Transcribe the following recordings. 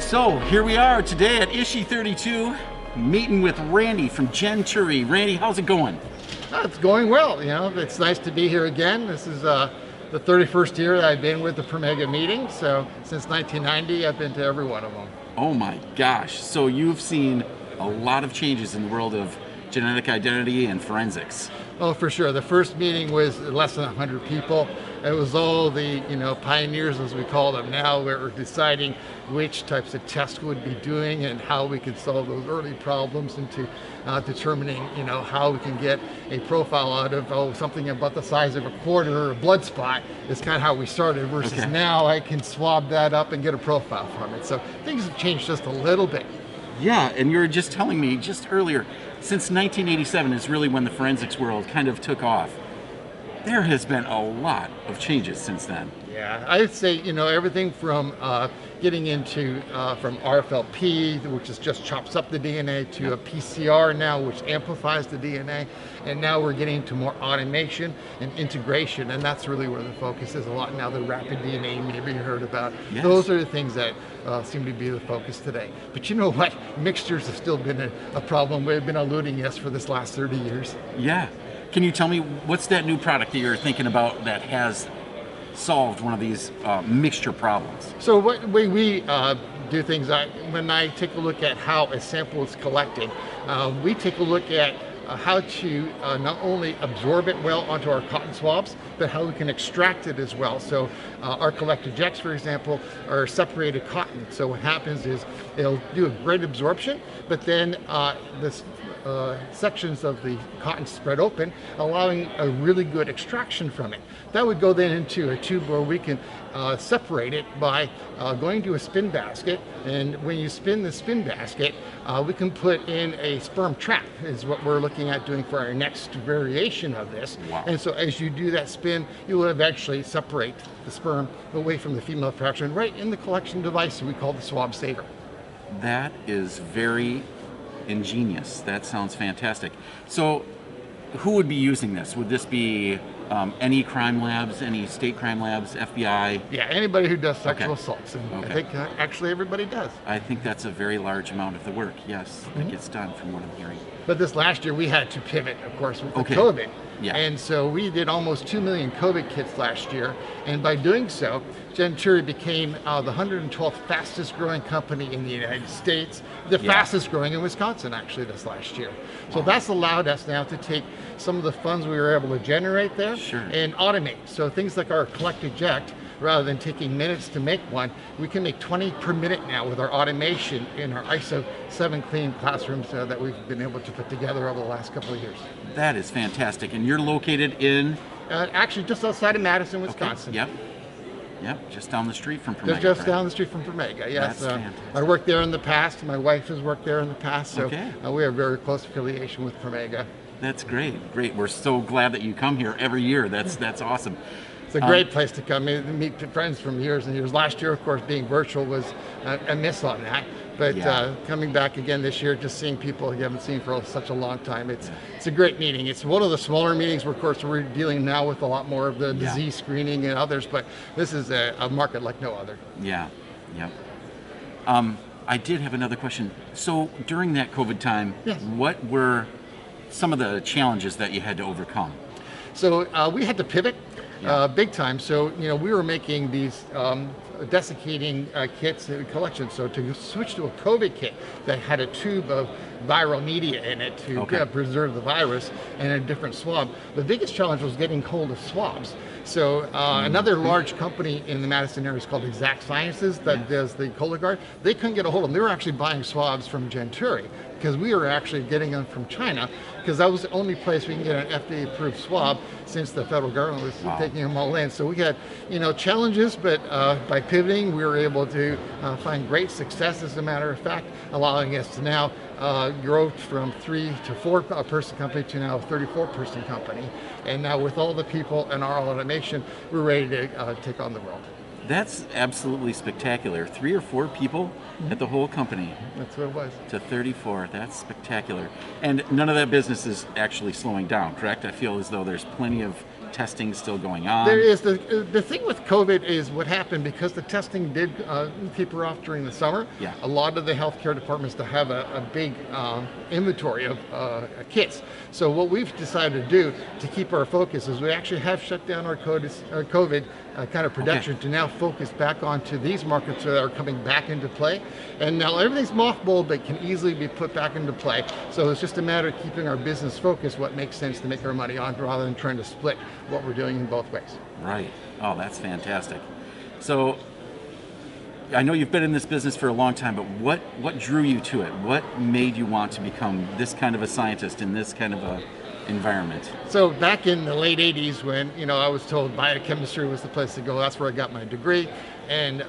So here we are today at ISHI 32, meeting with Randy from Gentueri. Randy, how's it going? It's going well. You know, it's nice to be here again. This is the 31st year that I've been with the Promega meeting. So since 1990, I've been to every one of them. Oh my gosh. So you've seen a lot of changes in the world of genetic identity and forensics. Oh, for sure. The first meeting was less than 100 people. It was all the, pioneers, as we call them now, where we're deciding which types of tests we'd be doing and how we could solve those early problems into determining, how we can get a profile out of something about the size of a quarter or a blood spot. Is kind of how we started, versus now I can swab that up and get a profile from it. So things have changed just a little bit. Yeah, and you were just telling me just earlier, since 1987 is really when the forensics world kind of took off. There has been a lot of changes since then. Yeah, I'd say, everything from getting into from RFLP, which is just chops up the DNA, to a PCR now, which amplifies the DNA. And now we're getting to more automation and integration, and that's really where the focus is a lot now. The rapid DNA, maybe you heard about. Yes. Those are the things that seem to be the focus today. But you know what? Mixtures have still been a problem. We've been eluding this for this last 30 years. Yeah. Can you tell me, what's that new product that you're thinking about that has solved one of these mixture problems? So what way we do things, when I take a look at how a sample is collected, we take a look at how to not only absorb it well onto our cotton swabs, but how we can extract it as well. So our collected ejects, for example, are separated cotton. So what happens is it'll do a great absorption, but then this sections of the cotton spread open, allowing a really good extraction from it. That would go then into a tube where we can separate it by going to a spin basket, and when you spin the spin basket, we can put in a sperm trap, is what we're looking at doing for our next variation of this. Wow. And so as you do that spin, you will eventually separate the sperm away from the female fraction right in the collection device we call the swab saver. That is very ingenious. That sounds fantastic. So who would be using this? Would this be any crime labs, any state crime labs, FBI? Yeah, anybody who does sexual assaults. And I think actually everybody does. I think that's a very large amount of the work, yes, that gets done from what I'm hearing. But this last year we had to pivot, of course, with the COVID. Yeah. And so we did almost 2 million COVID kits last year. And by doing so, Gentueri became the 112th fastest growing company in the United States, the fastest growing in Wisconsin, actually, this last year. So that's allowed us now to take some of the funds we were able to generate there and automate. So things like our collect eject, rather than taking minutes to make one, we can make 20 per minute now with our automation in our ISO 7 clean classrooms that we've been able to put together over the last couple of years. That is fantastic. And you're located in? Actually, just outside of Madison, Wisconsin. Yep, just down the street from Promega. Just down the street from Promega, yes. I worked there in the past. My wife has worked there in the past, so we have very close affiliation with Promega. That's great, great. We're so glad that you come here every year. That's awesome. It's a great place to come in and meet friends from years and years. Last year, of course, being virtual was a miss on that. But coming back again this year, just seeing people you haven't seen for such a long time, it's a great meeting. It's one of the smaller meetings where, of course, we're dealing now with a lot more of the disease screening and others, but this is a market like no other. I did have another question. So during that COVID time, what were some of the challenges that you had to overcome? So we had to pivot big time. So, we were making these desiccating kits and collections. So to switch to a COVID kit that had a tube of viral media in it to preserve the virus and a different swab, the biggest challenge was getting hold of swabs. So another large company in the Madison area is called Exact Sciences that does the Cologuard. They couldn't get a hold of them. They were actually buying swabs from Gentueri because we were actually getting them from China, because that was the only place we can get an FDA-approved swab since the federal government was taking them all in. So we had, challenges, but by pivoting, we were able to find great success, as a matter of fact, allowing us to now grow from 3 to 4 person company to now a 34-person company. And now with all the people and our automation, we're ready to take on the world. That's absolutely spectacular. 3 or 4 people at the whole company. That's what it was. To 34. That's spectacular. And none of that business is actually slowing down, correct? I feel as though there's plenty of testing still going on? There is. The thing with COVID is what happened because the testing did taper off during the summer. Yeah. A lot of the healthcare departments to have a big inventory of kits. So what we've decided to do to keep our focus is we actually have shut down our COVID kind of production to now focus back onto these markets that are coming back into play. And now everything's mothballed but can easily be put back into play. So it's just a matter of keeping our business focused, what makes sense to make our money on, rather than trying to split what we're doing in both ways. Right. Oh, that's fantastic. So I know you've been in this business for a long time, but what drew you to it? What made you want to become this kind of a scientist in this kind of a environment? So back in the late 80s when, I was told biochemistry was the place to go, that's where I got my degree. And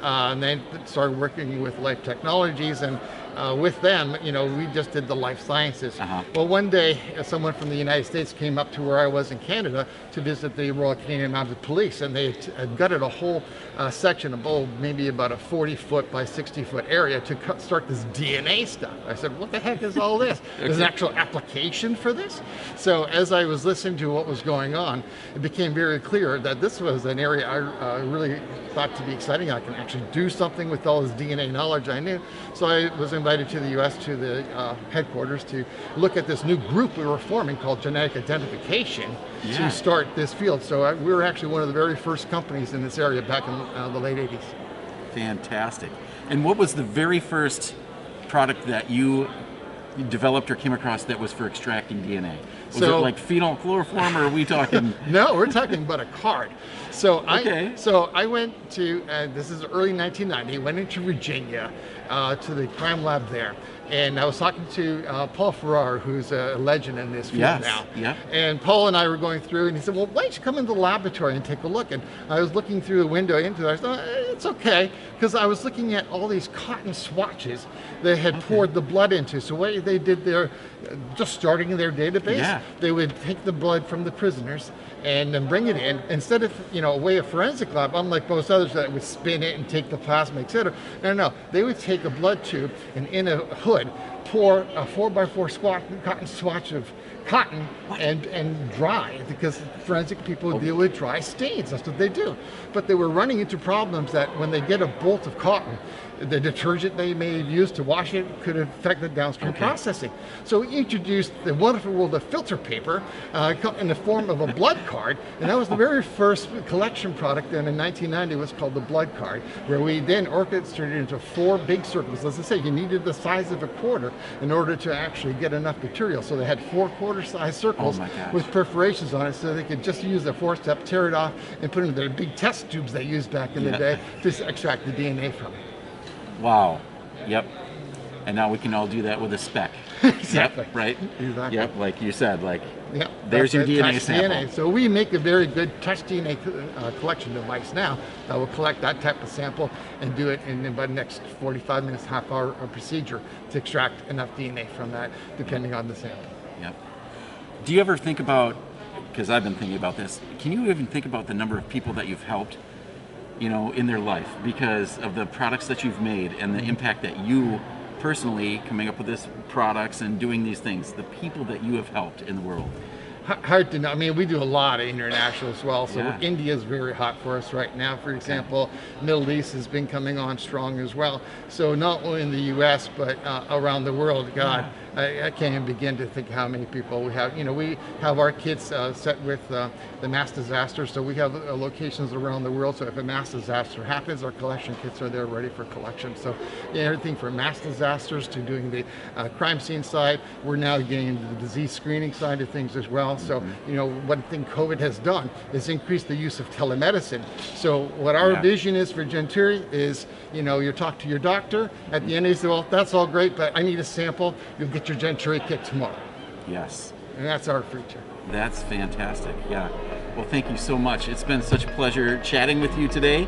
then started working with Life Technologies, and with them, we just did the life sciences. Well, one day, someone from the United States came up to where I was in Canada to visit the Royal Canadian Mounted Police, and they had gutted a whole section of maybe about a 40-foot by 60-foot area to start this DNA stuff. I said, what the heck is all this? There's an actual application for this? So as I was listening to what was going on, it became very clear that this was an area I really thought to be exciting. I can actually do something with all this DNA knowledge I knew. So I was invited to the US, to the headquarters, to look at this new group we were forming called Genetic Identification to start this field. So we were actually one of the very first companies in this area back in the late 80s. Fantastic. And what was the very first product that you developed or came across that was for extracting DNA? Was it like phenylchloroform, or are we talking? No, we're talking about a card. So I went to, this is early 1990, went into Virginia to the crime lab there. And I was talking to Paul Farrar, who's a legend in this field now. Yeah. And Paul and I were going through, and he said, well, why don't you come into the laboratory and take a look? And I was looking through a window into it. I thought, it's okay, because I was looking at all these cotton swatches they had poured the blood into. So what they did there, just starting their database, they would take the blood from the prisoners and then bring it in. Instead of, a way of forensic lab, unlike most others that would spin it and take the plasma, etc. No, they would take a blood tube and in a hood, pour a 4x4 cotton swatch of cotton and dry, because forensic people deal with dry stains. That's what they do. But they were running into problems that when they get a bolt of cotton, the detergent they may have used to wash it could affect the downstream processing. So we introduced the wonderful world of filter paper in the form of a blood card, and that was the very first collection product. Then in 1990 was called the blood card, where we then orchestrated into 4 big circles. As I say, you needed the size of a quarter in order to actually get enough material. So they had 4 quarter-size circles with perforations on it, so they could just use a 4-step, tear it off, and put it in their big test tubes they used back in the day to extract the DNA from it. Wow. Yep. And now we can all do that with a spec. Exactly. Yep, right? Exactly. Yep, like you said, there's your DNA sample. DNA. So we make a very good touch DNA collection device now that will collect that type of sample and do it in about the next 45 minutes, half-hour procedure to extract enough DNA from that, depending on the sample. Yep. Do you ever think about, because I've been thinking about this, can you even think about the number of people that you've helped in their life because of the products that you've made and the impact that you personally coming up with these products and doing these things, the people that you have helped in the world? Hard to know. I mean, we do a lot of international as well. So India is very hot for us right now, for example. Middle East has been coming on strong as well. So not only in the U.S., but around the world. God, I can't even begin to think how many people we have. We have our kits set with the mass disasters. So we have locations around the world. So if a mass disaster happens, our collection kits are there ready for collection. So everything from mass disasters to doing the crime scene side. We're now getting into the disease screening side of things as well. So, one thing COVID has done is increase the use of telemedicine. So what our vision is for Gentueri is, you talk to your doctor, at the end they say, well, that's all great, but I need a sample. You'll get your Gentueri kit tomorrow. Yes. And that's our future. That's fantastic. Yeah. Well, thank you so much. It's been such a pleasure chatting with you today.